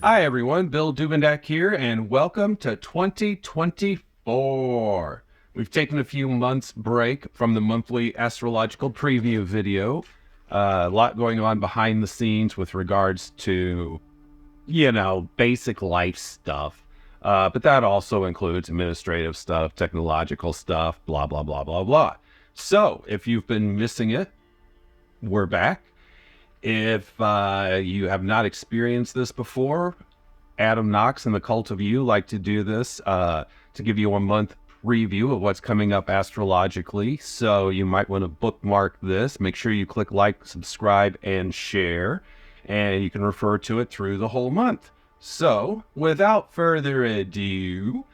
Hi everyone, Bill Duvendack here, and welcome to 2024. We've taken a few months break from the monthly astrological preview video. A lot going on behind the scenes with regards to, basic life stuff. But that also includes administrative stuff, technological stuff, blah, blah, blah, blah, blah. So if you've been missing it, we're back. If you have not experienced this before, Adam Knox and the Cult of You like to do this to give you a month preview of what's coming up astrologically. So you might want to bookmark this. Make sure you click like, subscribe, and share. And you can refer to it through the whole month. So without further ado,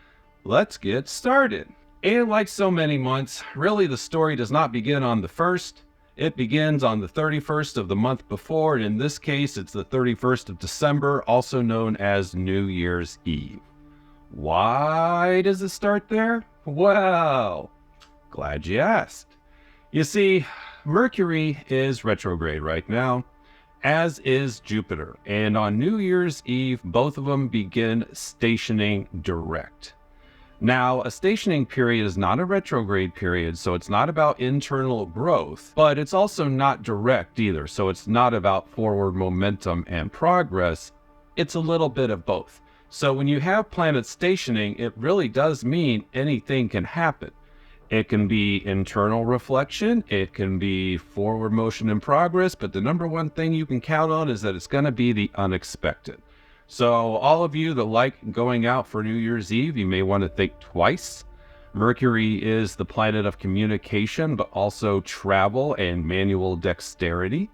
let's get started. And like so many months, really the story does not begin on the 1st. It begins on the 31st of the month before, and in this case, it's the 31st of December, also known as New Year's Eve. Why does it start there? Well, glad you asked. You see, Mercury is retrograde right now, as is Jupiter, and on New Year's Eve, both of them begin stationing direct. Now, a stationing period is not a retrograde period, so it's not about internal growth, but it's also not direct either, so it's not about forward momentum and progress. It's a little bit of both. So when you have planets stationing, it really does mean anything can happen. It can be internal reflection, it can be forward motion and progress, but the number one thing you can count on is that it's going to be the unexpected. So all of you that like going out for New Year's Eve, you may want to think twice. Mercury is the planet of communication, but also travel and manual dexterity.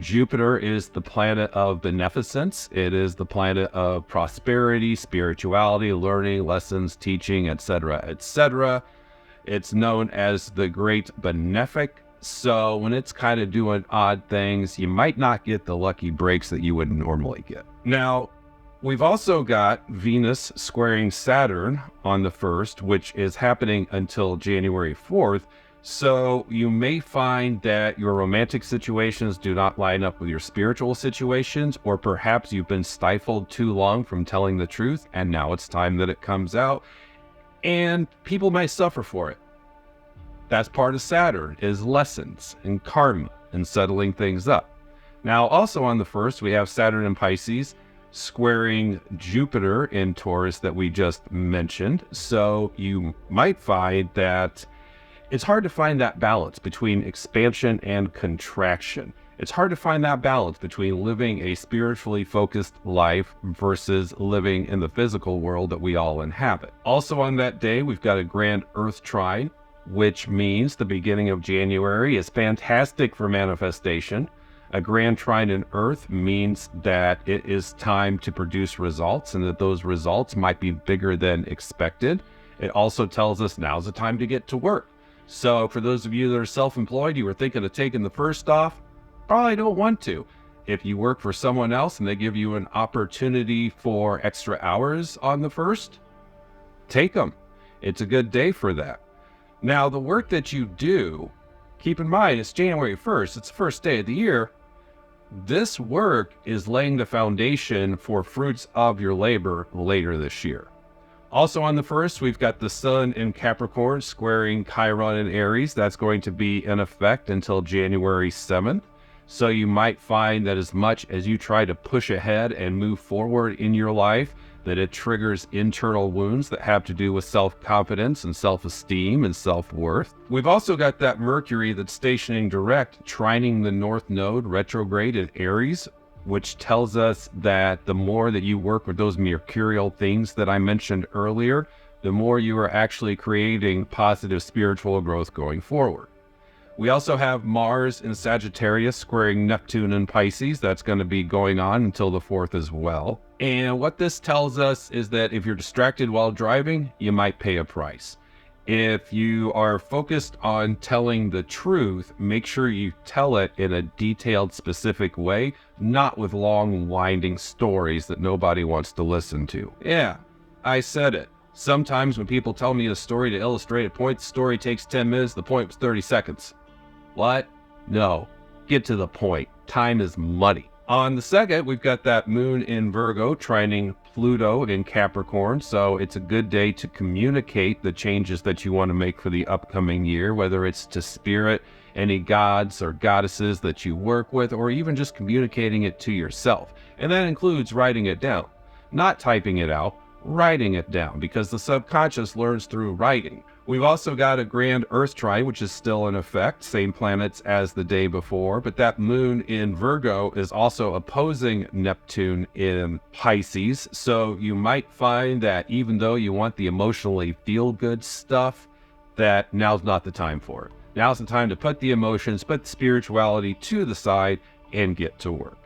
Jupiter is the planet of beneficence. It is the planet of prosperity, spirituality, learning, lessons, teaching, etc., etc. It's known as the Great Benefic. So when it's kind of doing odd things, you might not get the lucky breaks that you would normally get. Now, we've also got Venus squaring Saturn on the 1st, which is happening until January 4th. So you may find that your romantic situations do not line up with your spiritual situations, or perhaps you've been stifled too long from telling the truth, and now it's time that it comes out, and people may suffer for it. That's part of Saturn, is lessons and karma and settling things up. Now, also on the 1st, we have Saturn in Pisces, squaring Jupiter in Taurus that we just mentioned. So you might find that it's hard to find that balance between expansion and contraction. It's hard to find that balance between living a spiritually focused life versus living in the physical world that we all inhabit. Also on that day, we've got a grand Earth trine, which means the beginning of January is fantastic for manifestation. A grand trine in Earth means that it is time to produce results and that those results might be bigger than expected. It also tells us now's the time to get to work. So for those of you that are self-employed, you were thinking of taking the 1st off, probably don't want to. If you work for someone else and they give you an opportunity for extra hours on the 1st, take them. It's a good day for that. Now, the work that you do, keep in mind, it's January 1st. It's the first day of the year. This work is laying the foundation for fruits of your labor later this year. Also on the 1st, we've got the Sun in Capricorn squaring Chiron in Aries. That's going to be in effect until January 7th. So you might find that as much as you try to push ahead and move forward in your life, that it triggers internal wounds that have to do with self-confidence and self-esteem and self-worth. We've also got that Mercury that's stationing direct, trining the North Node retrograde in Aries, which tells us that the more that you work with those mercurial things that I mentioned earlier, the more you are actually creating positive spiritual growth going forward. We also have Mars in Sagittarius squaring Neptune in Pisces. That's going to be going on until the 4th as well. And what this tells us is that if you're distracted while driving, you might pay a price. If you are focused on telling the truth, make sure you tell it in a detailed, specific way, not with long, winding stories that nobody wants to listen to. Yeah, I said it. Sometimes when people tell me a story to illustrate a point, the story takes 10 minutes, the point was 30 seconds. What? No. Get to the point. Time is money. On the 2nd, we've got that moon in Virgo trining Pluto in Capricorn. So it's a good day to communicate the changes that you want to make for the upcoming year, whether it's to spirit, any gods or goddesses that you work with, or even just communicating it to yourself. And that includes writing it down, not typing it out, writing it down, because the subconscious learns through writing. We've also got a grand Earth trine, which is still in effect, same planets as the day before, but that moon in Virgo is also opposing Neptune in Pisces. So you might find that even though you want the emotionally feel-good stuff, that now's not the time for it. Now's the time to put the emotions, put spirituality to the side, and get to work.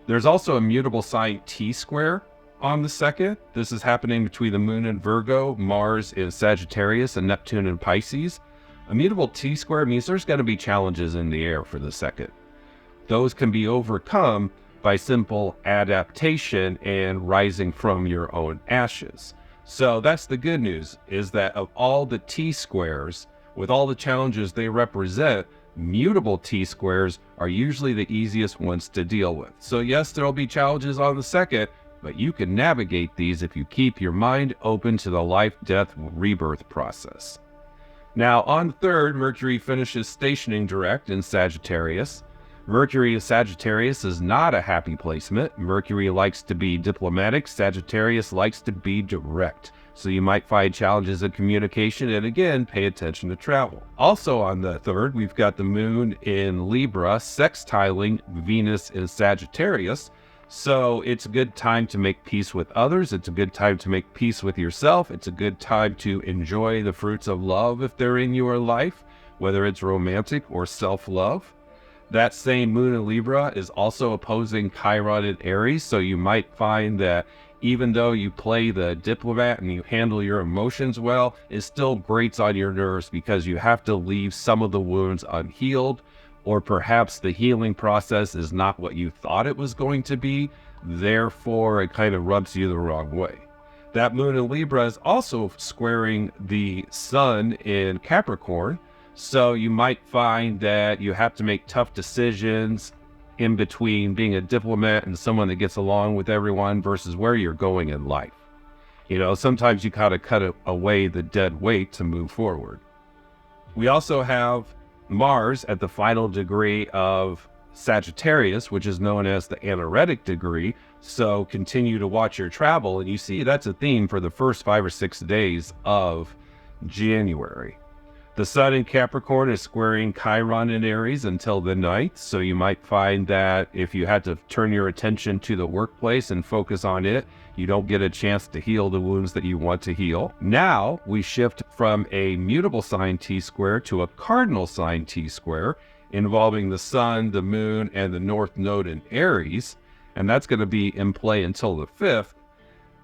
There's also a mutable sign T-square on the 2nd. This is happening between the moon in Virgo, Mars in Sagittarius, and Neptune in Pisces. A mutable T-square means there's going to be challenges in the air for the 2nd. Those can be overcome by simple adaptation and rising from your own ashes. So that's the good news, is that of all the T-squares, with all the challenges they represent, mutable T-squares are usually the easiest ones to deal with. So yes, there'll be challenges on the 2nd, but you can navigate these if you keep your mind open to the life, death, rebirth process. Now, on the 3rd, Mercury finishes stationing direct in Sagittarius. Mercury in Sagittarius is not a happy placement. Mercury likes to be diplomatic. Sagittarius likes to be direct. So you might find challenges in communication, and again, pay attention to travel. Also on the 3rd, we've got the moon in Libra sextiling Venus in Sagittarius. So it's a good time to make peace with others. It's a good time to make peace with yourself. It's a good time to enjoy the fruits of love if they're in your life, whether it's romantic or self-love. That same moon in Libra is also opposing Chiron in Aries. So you might find that even though you play the diplomat and you handle your emotions well, it still grates on your nerves because you have to leave some of the wounds unhealed. Or perhaps the healing process is not what you thought it was going to be, therefore it kind of rubs you the wrong way. That moon in Libra is also squaring the sun in Capricorn, so you might find that you have to make tough decisions in between being a diplomat and someone that gets along with everyone versus where you're going in life. You know, sometimes you gotta cut away the dead weight to move forward. We also have Mars at the final degree of Sagittarius, which is known as the anaretic degree. So continue to watch your travel, and you see that's a theme for the first 5 or 6 days of January. The sun in Capricorn is squaring Chiron in Aries until the 9th. So you might find that if you had to turn your attention to the workplace and focus on it, you don't get a chance to heal the wounds that you want to heal. Now we shift from a mutable sign T-square to a cardinal sign T-square involving the sun, the moon, and the north node in Aries. And that's going to be in play until the 5th.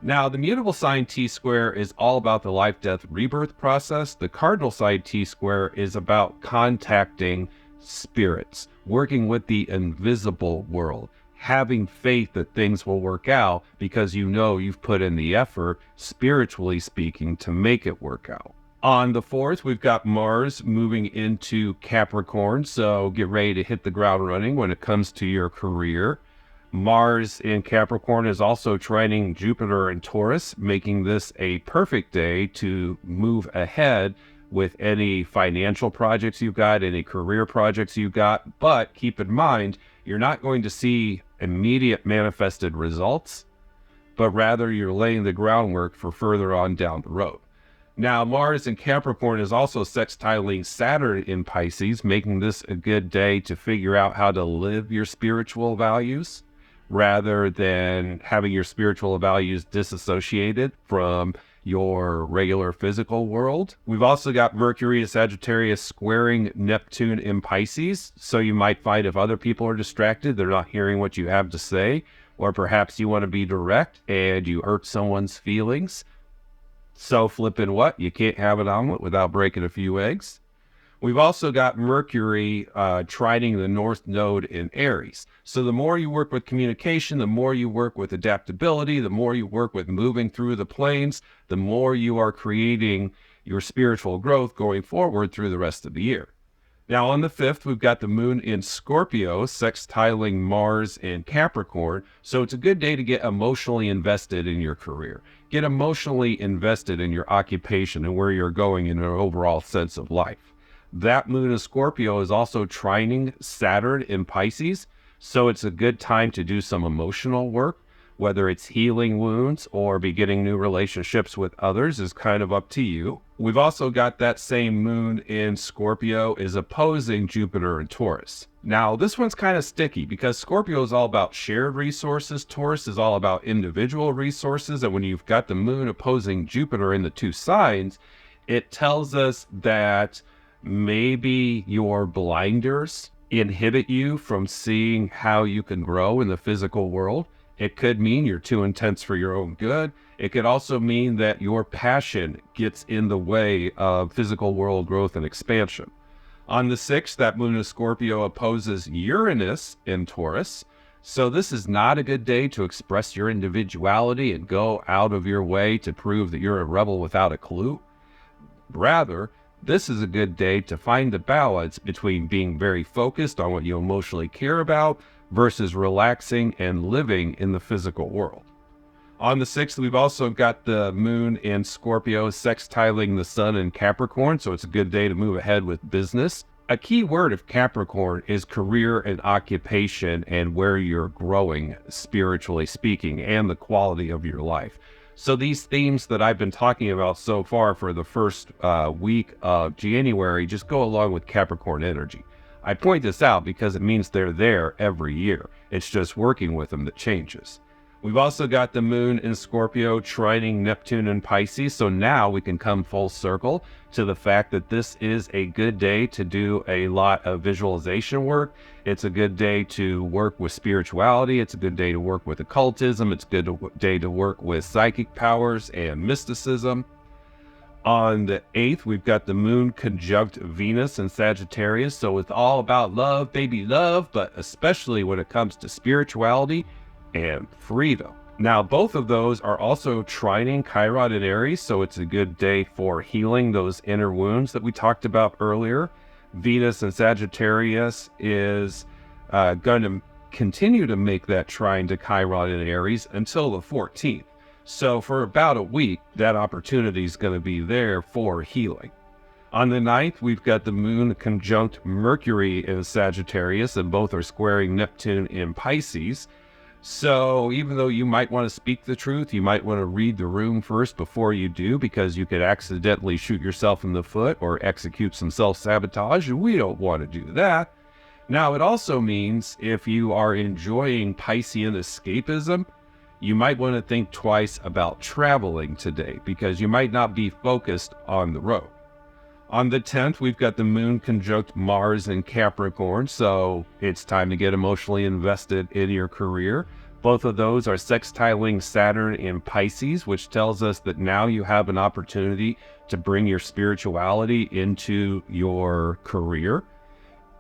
Now, the mutable sign T-square is all about the life, death, rebirth process. The cardinal sign T-square is about contacting spirits, working with the invisible world, having faith that things will work out because you know you've put in the effort, spiritually speaking, to make it work out. On the 4th, we've got Mars moving into Capricorn, so get ready to hit the ground running when it comes to your career. Mars in Capricorn is also trining Jupiter in Taurus, making this a perfect day to move ahead with any financial projects you've got, any career projects you've got. But keep in mind, you're not going to see immediate manifested results, but rather you're laying the groundwork for further on down the road. Now, Mars in Capricorn is also sextiling Saturn in Pisces, making this a good day to figure out how to live your spiritual values, rather than having your spiritual values disassociated from your regular physical world. We've also got Mercury in Sagittarius squaring Neptune in Pisces. So you might find if other people are distracted, they're not hearing what you have to say, or perhaps you want to be direct and you hurt someone's feelings. So flipping what? You can't have an omelet without breaking a few eggs. We've also got Mercury trining the North Node in Aries. So the more you work with communication, the more you work with adaptability, the more you work with moving through the planes, the more you are creating your spiritual growth going forward through the rest of the year. Now on the 5th, we've got the moon in Scorpio, sextiling Mars in Capricorn. So it's a good day to get emotionally invested in your career. Get emotionally invested in your occupation and where you're going in an overall sense of life. That moon in Scorpio is also trining Saturn in Pisces. So it's a good time to do some emotional work, whether it's healing wounds or beginning new relationships with others is kind of up to you. We've also got that same moon in Scorpio is opposing Jupiter and Taurus. Now, this one's kind of sticky because Scorpio is all about shared resources. Taurus is all about individual resources. And when you've got the moon opposing Jupiter in the two signs, it tells us that maybe your blinders inhibit you from seeing how you can grow in the physical world. It could mean you're too intense for your own good. It could also mean that your passion gets in the way of physical world growth and expansion. On the 6th, that moon in Scorpio opposes Uranus in Taurus. So this is not a good day to express your individuality and go out of your way to prove that you're a rebel without a clue. Rather, this is a good day to find the balance between being very focused on what you emotionally care about versus relaxing and living in the physical world. On the 6th, we've also got the moon in Scorpio sextiling the sun in Capricorn, so it's a good day to move ahead with business. A key word of Capricorn is career and occupation and where you're growing, spiritually speaking, and the quality of your life. So these themes that I've been talking about so far for the first week of January just go along with Capricorn energy. I point this out because it means they're there every year. It's just working with them that changes. We've also got the moon in Scorpio trining Neptune in Pisces. So now we can come full circle to the fact that this is a good day to do a lot of visualization work. It's a good day to work with spirituality. It's a good day to work with occultism. It's a good day to work with psychic powers and mysticism. On the 8th, we've got the moon conjunct Venus in Sagittarius. So it's all about love, baby love, but especially when it comes to spirituality and freedom. Now, both of those are also trining Chiron in Aries. So it's a good day for healing those inner wounds that we talked about earlier. Venus in Sagittarius is going to continue to make that trine to Chiron in Aries until the 14th. So for about a week, that opportunity is going to be there for healing. On the 9th, we've got the moon conjunct Mercury in Sagittarius, and both are squaring Neptune in Pisces. So even though you might want to speak the truth, you might want to read the room first before you do, because you could accidentally shoot yourself in the foot or execute some self-sabotage, and we don't want to do that. Now, it also means if you are enjoying Piscean escapism, you might want to think twice about traveling today because you might not be focused on the road. On the 10th, we've got the moon conjunct Mars in Capricorn, so it's time to get emotionally invested in your career. Both of those are sextiling Saturn in Pisces, which tells us that now you have an opportunity to bring your spirituality into your career.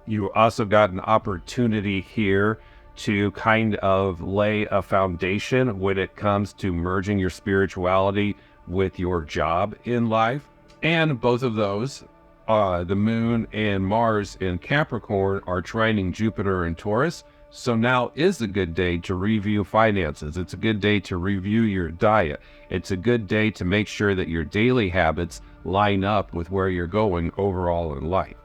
You also got an opportunity here to kind of lay a foundation when it comes to merging your spirituality with your job in life. And both of those, the moon and Mars in Capricorn, are trining Jupiter and Taurus. So now is a good day to review finances. It's a good day to review your diet. It's a good day to make sure that your daily habits line up with where you're going overall in life.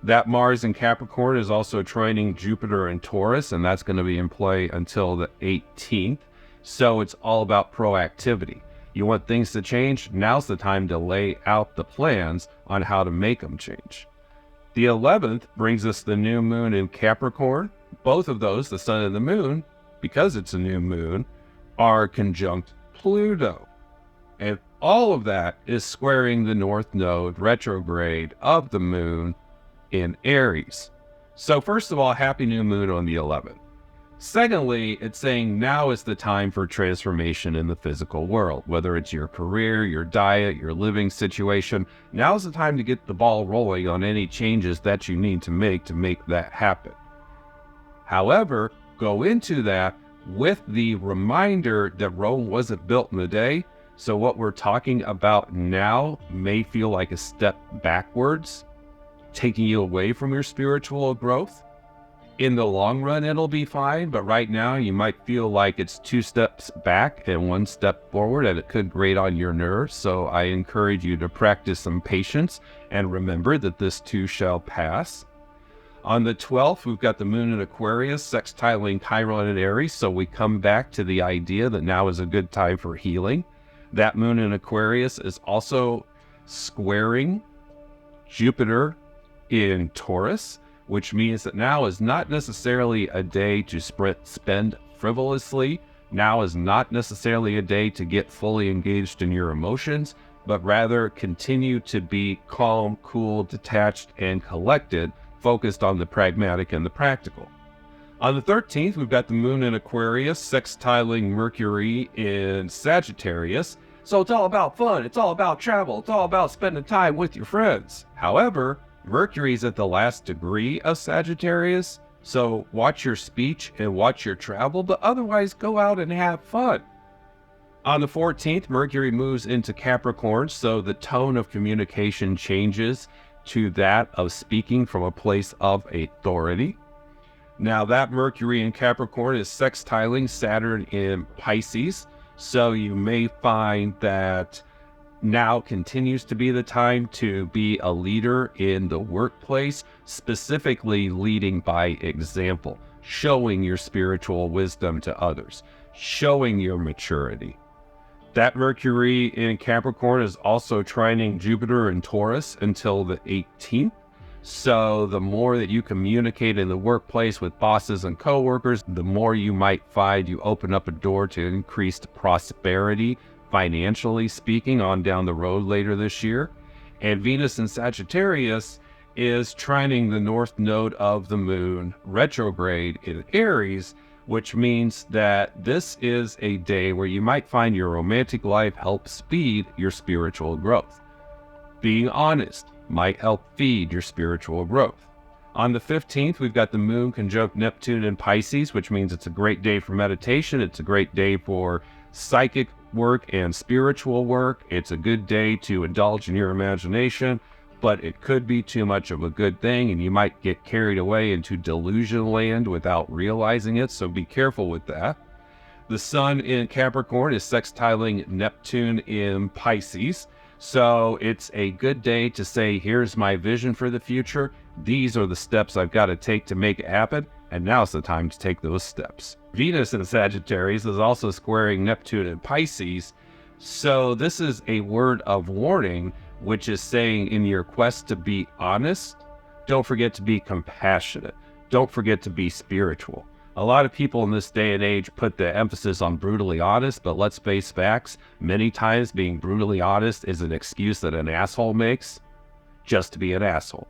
That Mars in Capricorn is also trining Jupiter and Taurus, and that's going to be in play until the 18th. So it's all about proactivity. You want things to change? Now's the time to lay out the plans on how to make them change. The 11th brings us the new moon in Capricorn. Both of those, the sun and the moon, because it's a new moon, are conjunct Pluto. And all of that is squaring the north node retrograde of the moon in Aries. So first of all, happy new moon on the 11th. Secondly, it's saying now is the time for transformation in the physical world, whether it's your career, your diet, your living situation. Now's the time to get the ball rolling on any changes that you need to make that happen. However, go into that with the reminder that Rome wasn't built in a day. So what we're talking about now may feel like a step backwards. taking you away from your spiritual growth. In the long run, it'll be fine, but right now you might feel like it's 2 steps back and 1 step forward, and it could grate on your nerves. So I encourage you to practice some patience and remember that this too shall pass. On the 12th, we've got the moon in Aquarius, sextiling Chiron in Aries, so we come back to the idea that now is a good time for healing. That moon in Aquarius is also squaring Jupiter in Taurus, which means that now is not necessarily a day to spend frivolously. Now is not necessarily a day to get fully engaged in your emotions, but rather continue to be calm, cool, detached, and collected, focused on the pragmatic and the practical. On the 13th, we've got the moon in Aquarius, sextiling Mercury in Sagittarius. So it's all about fun, it's all about travel, it's all about spending time with your friends. However, Mercury's at the last degree of Sagittarius, so watch your speech and watch your travel, but otherwise go out and have fun. On the 14th, Mercury moves into Capricorn, so the tone of communication changes to that of speaking from a place of authority. Now that Mercury in Capricorn is sextiling Saturn in Pisces, so you may find that now continues to be the time to be a leader in the workplace, specifically leading by example, showing your spiritual wisdom to others, showing your maturity. That Mercury in Capricorn is also trining Jupiter in Taurus until the 18th. So the more that you communicate in the workplace with bosses and coworkers, the more you might find you open up a door to increased prosperity, financially speaking, on down the road later this year. And Venus in Sagittarius is trining the north node of the moon retrograde in Aries, which means that this is a day where you might find your romantic life help speed your spiritual growth. Being honest might help feed your spiritual growth. On the 15th, we've got the moon conjunct Neptune in Pisces, which means it's a great day for meditation. It's a great day for psychic work and spiritual work. It's a good day to indulge in your imagination, but it could be too much of a good thing, and you might get carried away into delusion land without realizing it, so be careful with that. The sun in Capricorn is sextiling Neptune in Pisces, so it's a good day to say, here's my vision for the future. These are the steps I've got to take to make it happen, and now's the time to take those steps. Venus in Sagittarius is also squaring Neptune in Pisces, so this is a word of warning, which is saying in your quest to be honest, don't forget to be compassionate. Don't forget to be spiritual. A lot of people in this day and age put the emphasis on brutally honest, but let's face facts. Many times being brutally honest is an excuse that an asshole makes just to be an asshole.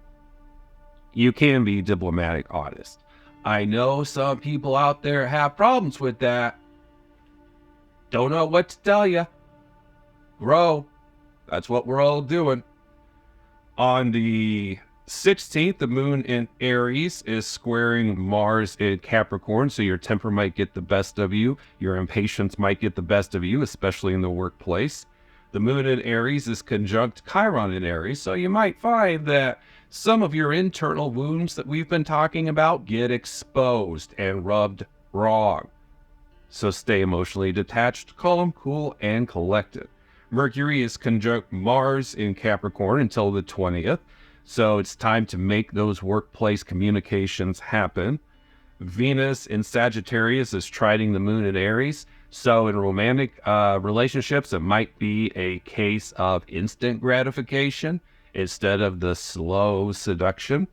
You can be diplomatic honest. I know some people out there have problems with that. Don't know what to tell you. Grow. That's what we're all doing. On the 16th, the moon in Aries is squaring Mars in Capricorn, so your temper might get the best of you. Your impatience might get the best of you, especially in the workplace. The moon in Aries is conjunct Chiron in Aries, so you might find that some of your internal wounds that we've been talking about get exposed and rubbed wrong. So stay emotionally detached, calm, cool, and collected. Mercury is conjunct Mars in Capricorn until the 20th, so it's time to make those workplace communications happen. Venus in Sagittarius is trining the moon in Aries, so in romantic relationships, it might be a case of instant gratification instead of the slow seduction.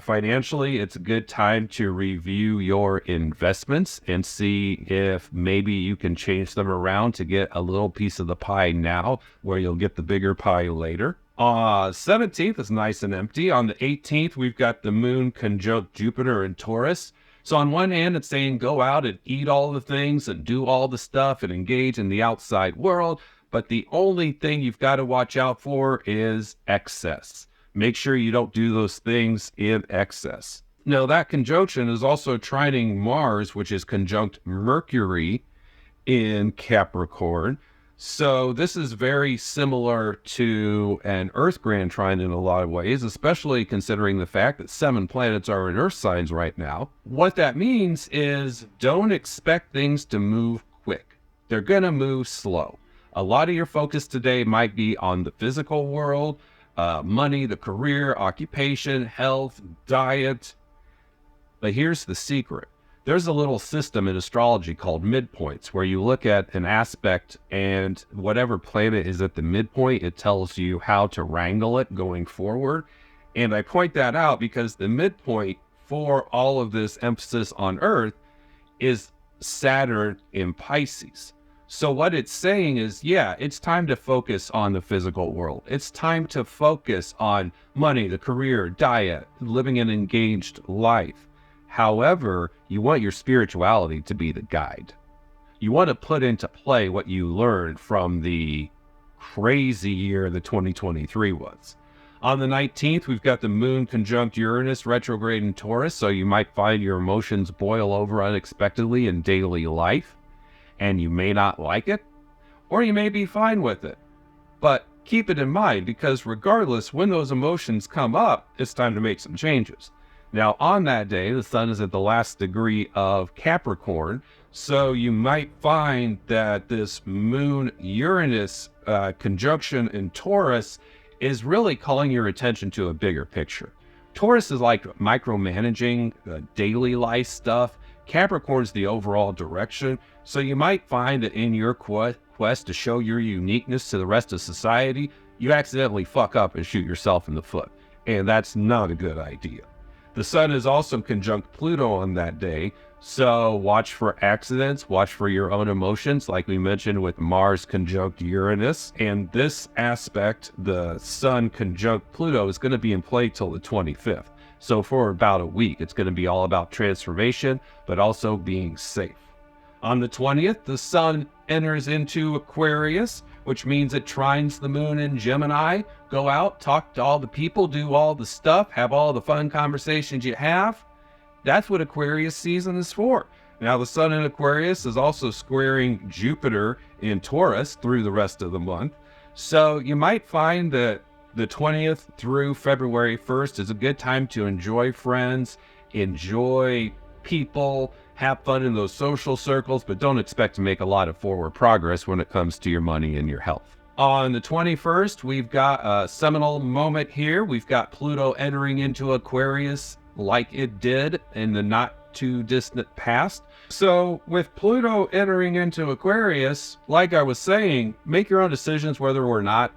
Financially, it's a good time to review your investments and see if maybe you can change them around to get a little piece of the pie now where you'll get the bigger pie later. 17th is nice and empty. On the 18th, we've got the moon conjunct Jupiter in Taurus. So on one hand, it's saying go out and eat all the things and do all the stuff and engage in the outside world. But the only thing you've got to watch out for is excess. Make sure you don't do those things in excess. Now, that conjunction is also trining Mars, which is conjunct Mercury in Capricorn. So this is very similar to an Earth grand trine in a lot of ways, especially considering the fact that 7 planets are in Earth signs right now. What that means is don't expect things to move quick. They're going to move slow. A lot of your focus today might be on the physical world, money, the career, occupation, health, diet. But here's the secret. There's a little system in astrology called midpoints where you look at an aspect and whatever planet is at the midpoint, it tells you how to wrangle it going forward. And I point that out because the midpoint for all of this emphasis on Earth is Saturn in Pisces. So what it's saying is, yeah, it's time to focus on the physical world. It's time to focus on money, the career, diet, living an engaged life. However, you want your spirituality to be the guide. You want to put into play what you learned from the crazy year that 2023 was. On the 19th, we've got the moon conjunct Uranus retrograde in Taurus, so you might find your emotions boil over unexpectedly in daily life, and you may not like it, or you may be fine with it. But keep it in mind, because regardless, when those emotions come up, it's time to make some changes. Now, on that day, the sun is at the last degree of Capricorn, so you might find that this moon-Uranus conjunction in Taurus is really calling your attention to a bigger picture. Taurus is like micromanaging daily life stuff. Capricorn's the overall direction, so you might find that in your quest to show your uniqueness to the rest of society, you accidentally fuck up and shoot yourself in the foot, and that's not a good idea. The sun is also conjunct Pluto on that day, so watch for accidents, watch for your own emotions, like we mentioned with Mars conjunct Uranus. And this aspect, the sun conjunct Pluto, is going to be in play till the 25th. So for about a week, it's going to be all about transformation, but also being safe. On the 20th, the sun enters into Aquarius, which means it trines the moon in Gemini. Go out, talk to all the people, do all the stuff, have all the fun conversations you have. That's what Aquarius season is for. Now, the sun in Aquarius is also squaring Jupiter in Taurus through the rest of the month. So you might find that the 20th through February 1st is a good time to enjoy friends, enjoy people, have fun in those social circles, but don't expect to make a lot of forward progress when it comes to your money and your health. On the 21st, we've got a seminal moment here. We've got Pluto entering into Aquarius like it did in the not too distant past. So with Pluto entering into Aquarius, like I was saying, make your own decisions whether or not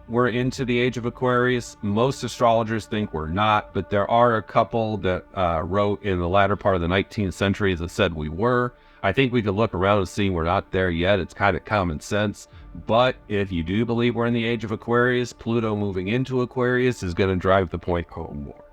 we're into the age of Aquarius. Most astrologers think we're not, but there are a couple that wrote in the latter part of the 19th century that said we were. I think we could look around and see we're not there yet. It's kind of common sense. But if you do believe we're in the age of Aquarius, Pluto moving into Aquarius is going to drive the point home more.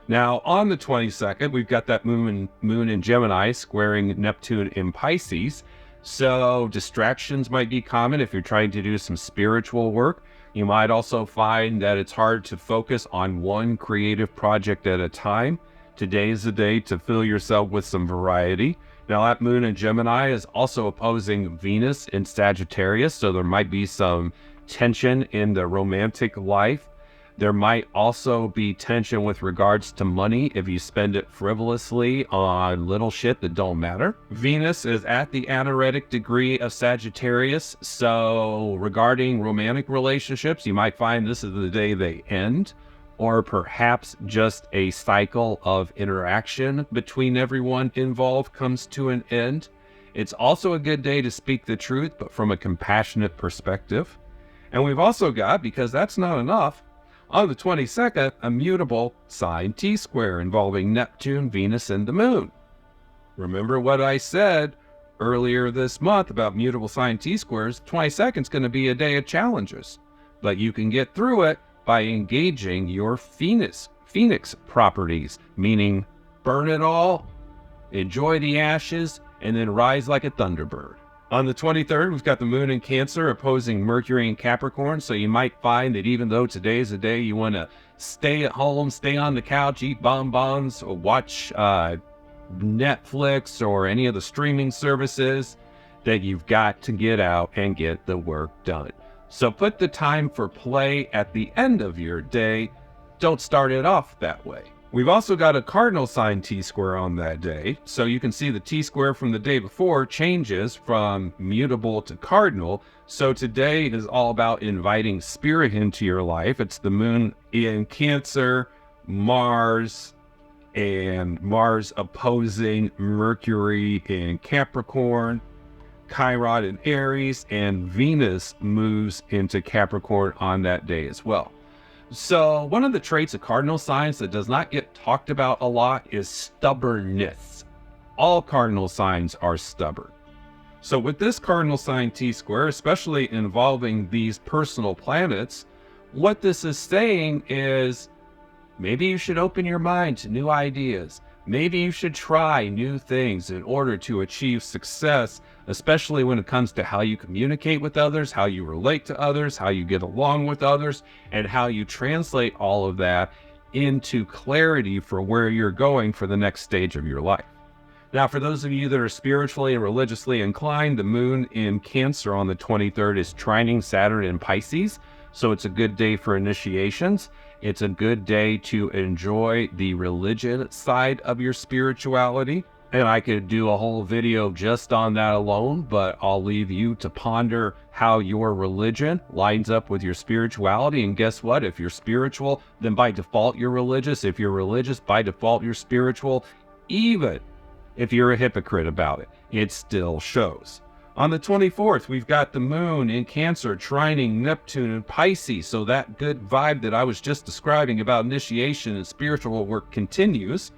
Now, on the 22nd, we've got that moon in Gemini squaring Neptune in Pisces. So distractions might be common if you're trying to do some spiritual work. You might also find that it's hard to focus on one creative project at a time. Today is the day to fill yourself with some variety. Now, that moon in Gemini is also opposing Venus in Sagittarius, so there might be some tension in the romantic life. There might also be tension with regards to money if you spend it frivolously on little shit that don't matter. Venus is at the anaretic degree of Sagittarius, so regarding romantic relationships, you might find this is the day they end, or perhaps just a cycle of interaction between everyone involved comes to an end. It's also a good day to speak the truth, but from a compassionate perspective. And we've also got, because that's not enough, on the 22nd, a mutable sign T-square involving Neptune, Venus, and the moon. Remember what I said earlier this month about mutable sign T-squares? 22nd is going to be a day of challenges, but you can get through it by engaging your Phoenix properties, meaning burn it all, enjoy the ashes, and then rise like a thunderbird. On the 23rd, we've got the moon in Cancer opposing Mercury in Capricorn, so you might find that even though today is a day you want to stay at home, stay on the couch, eat bonbons, or watch Netflix or any of the streaming services, that you've got to get out and get the work done. So put the time for play at the end of your day. Don't start it off that way. We've also got a cardinal sign T-square on that day. So you can see the T-square from the day before changes from mutable to cardinal. So today is all about inviting spirit into your life. It's the moon in Cancer, Mars, and Mars opposing Mercury in Capricorn, Chiron in Aries, and Venus moves into Capricorn on that day as well. So one of the traits of cardinal signs that does not get talked about a lot is stubbornness. All cardinal signs are stubborn. So with this cardinal sign T-square, especially involving these personal planets, what this is saying is maybe you should open your mind to new ideas. Maybe you should try new things in order to achieve success, especially when it comes to how you communicate with others, how you relate to others, how you get along with others, and how you translate all of that into clarity for where you're going for the next stage of your life. Now, for those of you that are spiritually and religiously inclined, the moon in Cancer on the 23rd is trining Saturn in Pisces, so it's a good day for initiations. It's a good day to enjoy the religion side of your spirituality. And I could do a whole video just on that alone, but I'll leave you to ponder how your religion lines up with your spirituality. And guess what? If you're spiritual, then by default you're religious. If you're religious, by default you're spiritual. Even if you're a hypocrite about it, it still shows. On the 24th, we've got the moon in Cancer trining Neptune in Pisces. So that good vibe that I was just describing about initiation and spiritual work continues.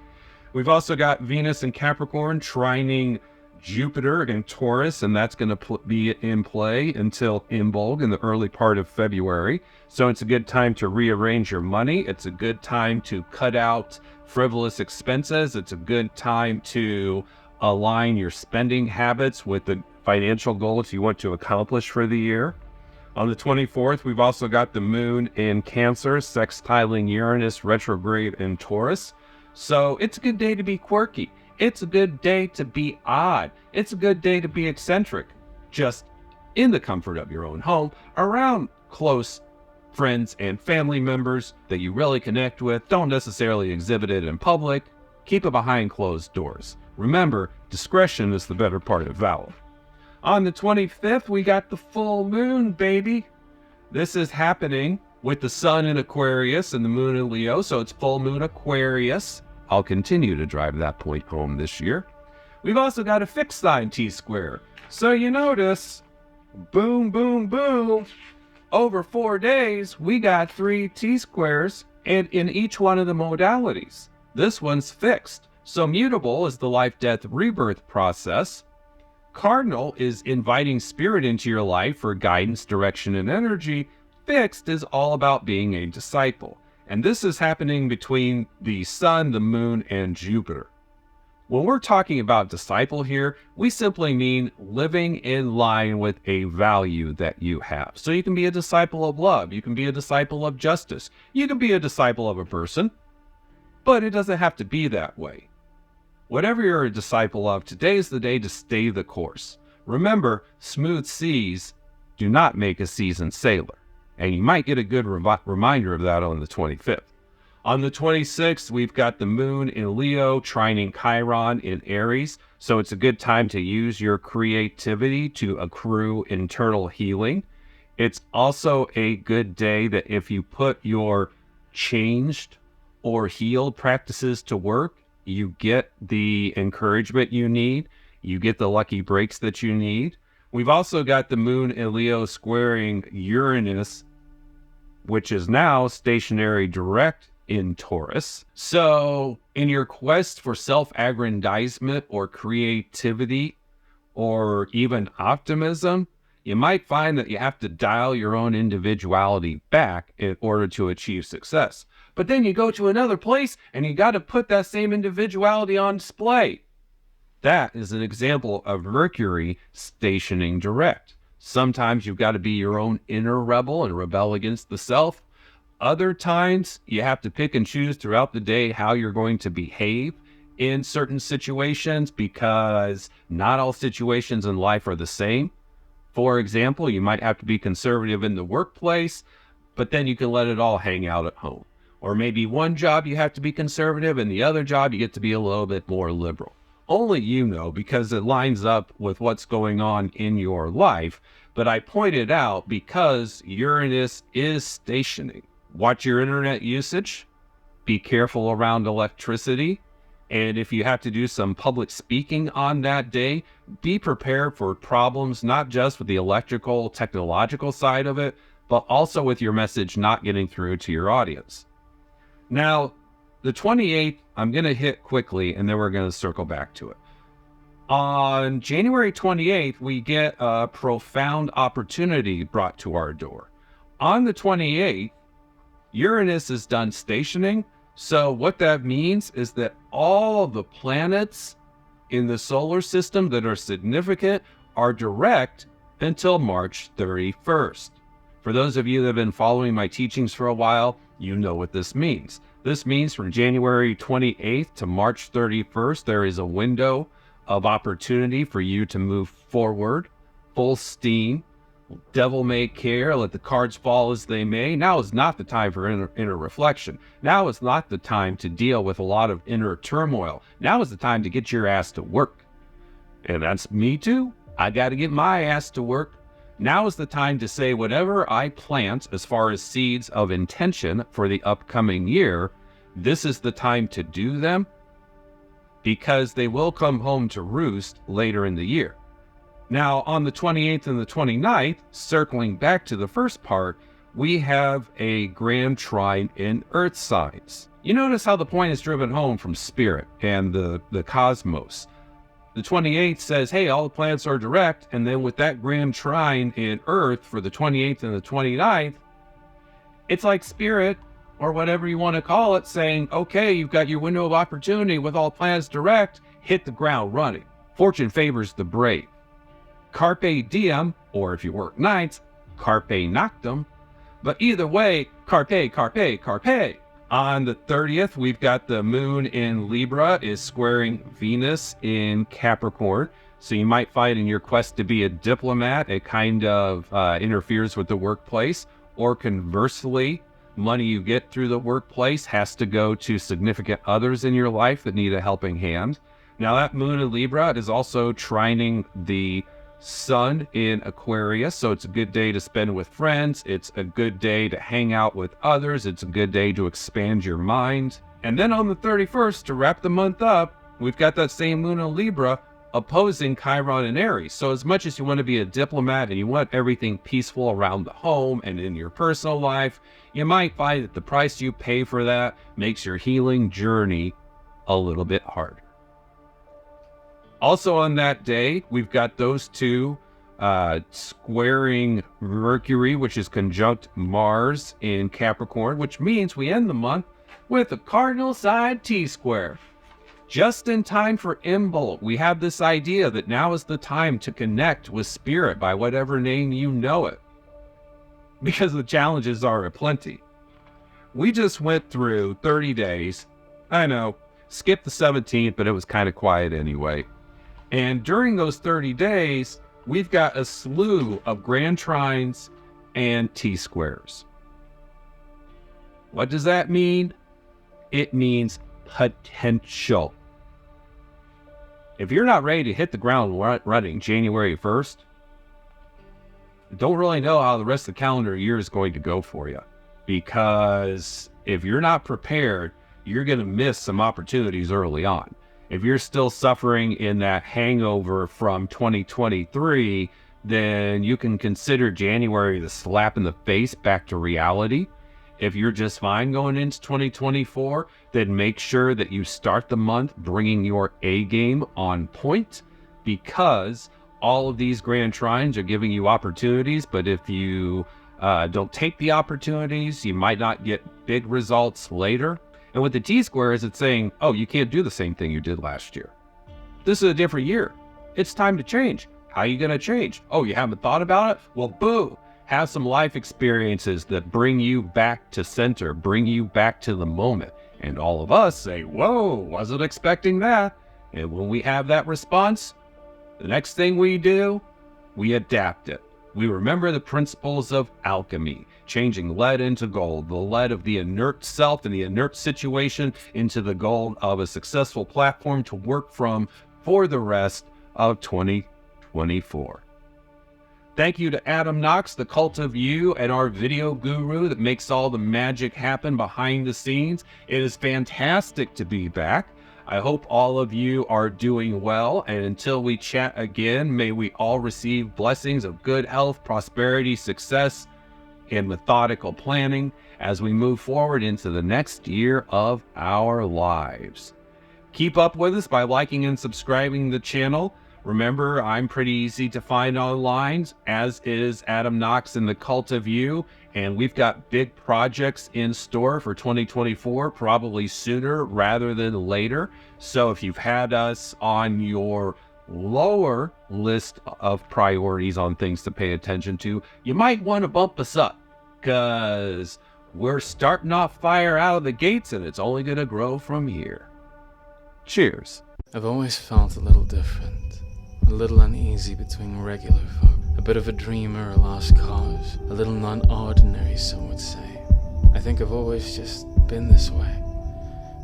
We've also got Venus in Capricorn trining Jupiter in Taurus, and that's going to be in play until Imbolg in the early part of February. So it's a good time to rearrange your money. It's a good time to cut out frivolous expenses. It's a good time to align your spending habits with the financial goals you want to accomplish for the year. On the 24th, we've also got the moon in Cancer, sextiling Uranus retrograde in Taurus. So it's a good day to be quirky. It's a good day to be odd. It's a good day to be eccentric, just in the comfort of your own home, around close friends and family members that you really connect with. Don't necessarily exhibit it in public. Keep it behind closed doors. Remember, discretion is the better part of valor. On the 25th, we got the full moon, baby. This is happening with the sun in Aquarius and the moon in Leo, so it's full moon Aquarius. I'll continue to drive that point home this year. We've also got a fixed sign T-square. So you notice, boom, boom, boom. Over 4 days, we got 3 T-squares, and in each one of the modalities. This one's fixed. So mutable is the life-death rebirth process. Cardinal is inviting spirit into your life for guidance, direction, and energy. Fixed is all about being a disciple. And this is happening between the sun, the moon, and Jupiter. When we're talking about disciple here, we simply mean living in line with a value that you have. So you can be a disciple of love. You can be a disciple of justice. You can be a disciple of a person, but it doesn't have to be that way. Whatever you're a disciple of, today is the day to stay the course. Remember, smooth seas do not make a seasoned sailor. And you might get a good reminder of that on the 25th. On the 26th, we've got the moon in Leo trining Chiron in Aries. So it's a good time to use your creativity to accrue internal healing. It's also a good day that if you put your changed or healed practices to work, you get the encouragement you need. You get the lucky breaks that you need. We've also got the moon in Leo squaring Uranus, which is now stationary direct in Taurus. So in your quest for self-aggrandizement or creativity or even optimism, you might find that you have to dial your own individuality back in order to achieve success. But then you go to another place and you got to put that same individuality on display. That is an example of Mercury stationing direct. Sometimes you've got to be your own inner rebel and rebel against the self. Other times you have to pick and choose throughout the day how you're going to behave in certain situations because not all situations in life are the same. For example, you might have to be conservative in the workplace, but then you can let it all hang out at home. Or maybe one job you have to be conservative and the other job you get to be a little bit more liberal. Only you know, because it lines up with what's going on in your life. But I pointed out because Uranus is stationing. Watch your internet usage. Be careful around electricity. And if you have to do some public speaking on that day, be prepared for problems, not just with the electrical, technological side of it, but also with your message not getting through to your audience. Now, the 28th, I'm going to hit quickly, and then we're going to circle back to it. On January 28th, we get a profound opportunity brought to our door. On the 28th, Uranus is done stationing. So what that means is that all the planets in the solar system that are significant are direct until March 31st. For those of you that have been following my teachings for a while, you know what this means. This means from January 28th to March 31st, there is a window of opportunity for you to move forward, full steam. Devil may care, let the cards fall as they may. Now is not the time for inner reflection. Now is not the time to deal with a lot of inner turmoil. Now is the time to get your ass to work. And that's me too. I got to get my ass to work. Now is the time to say whatever I plant as far as seeds of intention for the upcoming year, this is the time to do them because they will come home to roost later in the year. Now, on the 28th and the 29th, circling back to the first part, we have a grand trine in Earth signs. You notice how the point is driven home from spirit and the cosmos. The 28th says, hey, all the planets are direct, and then with that grand trine in Earth for the 28th and the 29th, it's like spirit, or whatever you want to call it, saying, okay, you've got your window of opportunity with all planets direct, hit the ground running. Fortune favors the brave. Carpe diem, or if you work nights, carpe noctem. But either way, carpe, carpe, carpe. On the 30th, we've got the moon in Libra is squaring Venus in Capricorn. So you might find in your quest to be a diplomat, it kind of interferes with the workplace. Or conversely, money you get through the workplace has to go to significant others in your life that need a helping hand. Now that moon in Libra is also trining the Sun in Aquarius, so it's a good day to spend with friends. It's a good day to hang out with others. It's a good day to expand your mind. And then on the 31st, to wrap the month up, we've got that same moon in Libra opposing Chiron and Aries. So as much as you want to be a diplomat and you want everything peaceful around the home and in your personal life, you might find that the price you pay for that makes your healing journey a little bit harder. Also on that day, we've got those two squaring Mercury, which is conjunct Mars in Capricorn, which means we end the month with a cardinal side T-square. Just in time for Imbolc, we have this idea that now is the time to connect with spirit by whatever name you know it, because the challenges are aplenty. We just went through 30 days. I know, skipped the 17th, but it was kind of quiet anyway. And during those 30 days, we've got a slew of grand trines and T-squares. What does that mean? It means potential. If you're not ready to hit the ground running January 1st, don't really know how the rest of the calendar year is going to go for you. Because if you're not prepared, you're going to miss some opportunities early on. If you're still suffering in that hangover from 2023, then you can consider January the slap in the face back to reality. If you're just fine going into 2024, then make sure that you start the month bringing your A game on point, because all of these grand trines are giving you opportunities. But if you don't take the opportunities, you might not get big results later. And with the T-squares, it's saying, oh, you can't do the same thing you did last year. This is a different year. It's time to change. How are you going to change? Oh, you haven't thought about it? Well, boo! Have some life experiences that bring you back to center, bring you back to the moment. And all of us say, whoa, wasn't expecting that. And when we have that response, the next thing we do, we adapt it. We remember the principles of alchemy, changing lead into gold, the lead of the inert self and the inert situation into the gold of a successful platform to work from for the rest of 2024. Thank you to Adam Knox, the Cult of You, and our video guru that makes all the magic happen behind the scenes. It is fantastic to be back. I hope all of you are doing well, and until we chat again, may we all receive blessings of good health, prosperity, success, and methodical planning as we move forward into the next year of our lives. Keep up with us by liking and subscribing to the channel. Remember, I'm pretty easy to find online, as is Adam Knox and the Cult of You, and we've got big projects in store for 2024, probably sooner rather than later. So if you've had us on your lower list of priorities on things to pay attention to, you might want to bump us up, because we're starting off fire out of the gates, and it's only going to grow from here. Cheers. I've always felt a little different. A little uneasy between regular folk, a bit of a dreamer, a lost cause, a little non-ordinary, some would say. I think I've always just been this way.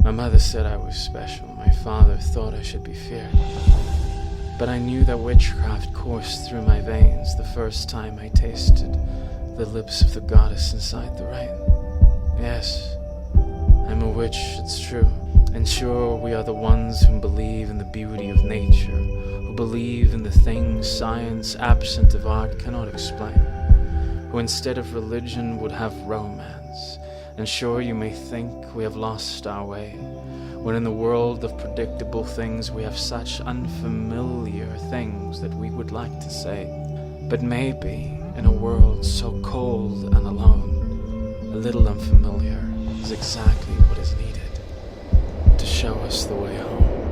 My mother said I was special, my father thought I should be feared. But I knew that witchcraft coursed through my veins the first time I tasted the lips of the goddess inside the rain. Yes, I'm a witch, it's true. And sure, we are the ones who believe in the beauty of nature, who believe in the things science, absent of art, cannot explain, who instead of religion would have romance. And sure, you may think we have lost our way, when in the world of predictable things we have such unfamiliar things that we would like to say. But maybe, in a world so cold and alone, a little unfamiliar is exactly what is needed to show us the way home.